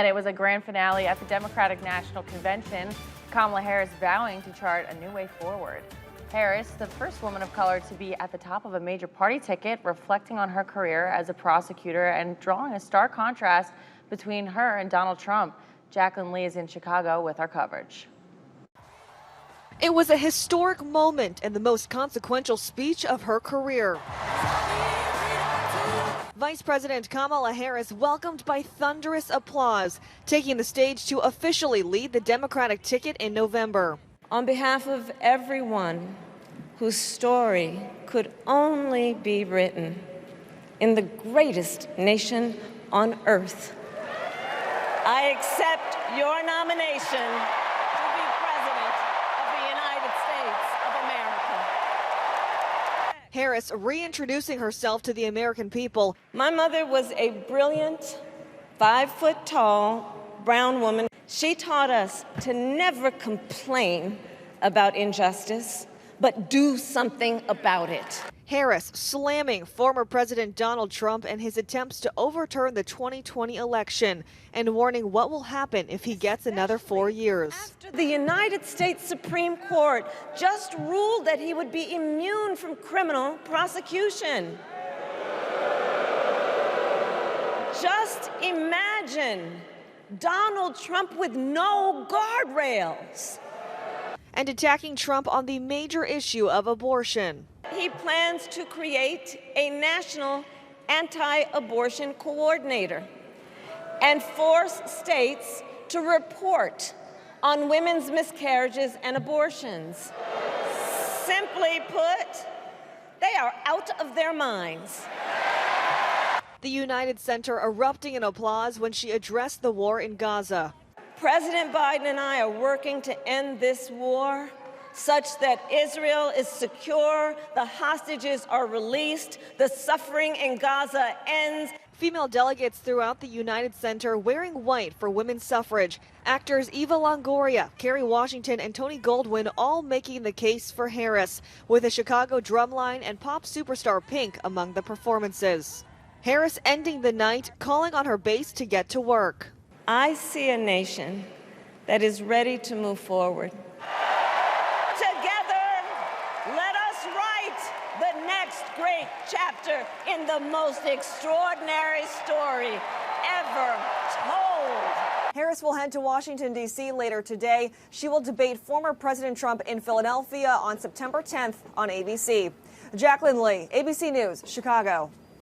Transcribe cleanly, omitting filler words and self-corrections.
And it was a grand finale at the Democratic National Convention, Kamala Harris vowing to chart a new way forward. Harris, the first woman of color to be at the top of a major party ticket, reflecting on her career as a prosecutor and drawing a stark contrast between her and Donald Trump. Jacqueline Lee is in Chicago with our coverage. It was a historic moment and the most consequential speech of her career. Vice President Kamala Harris welcomed by thunderous applause, taking the stage to officially lead the Democratic ticket in November. On behalf of everyone whose story could only be written in the greatest nation on earth, I accept your nomination to be President of the United States of America. Harris reintroducing herself to the American people. My mother was a brilliant, 5-foot-tall brown woman. She taught us to never complain about injustice, but do something about it. Harris slamming former President Donald Trump and his attempts to overturn the 2020 election and warning what will happen if he gets another 4 years. After the United States Supreme Court just ruled that he would be immune from criminal prosecution. Just imagine Donald Trump with no guardrails. And attacking Trump on the major issue of abortion. He plans to create a national anti-abortion coordinator and force states to report on women's miscarriages and abortions. Simply put, they are out of their minds. The United Center erupting in applause when she addressed the war in Gaza. President Biden and I are working to end this war such that Israel is secure, the hostages are released, the suffering in Gaza ends. Female delegates throughout the United Center wearing white for women's suffrage. Actors Eva Longoria, Kerry Washington, and Tony Goldwyn all making the case for Harris, with a Chicago drumline and pop superstar Pink among the performances. Harris ending the night, calling on her base to get to work. I see a nation that is ready to move forward. Together, let us write the next great chapter in the most extraordinary story ever told. Harris will head to Washington, D.C. later today. She will debate former President Trump in Philadelphia on September 10th on ABC. Jacqueline Lee, ABC News, Chicago.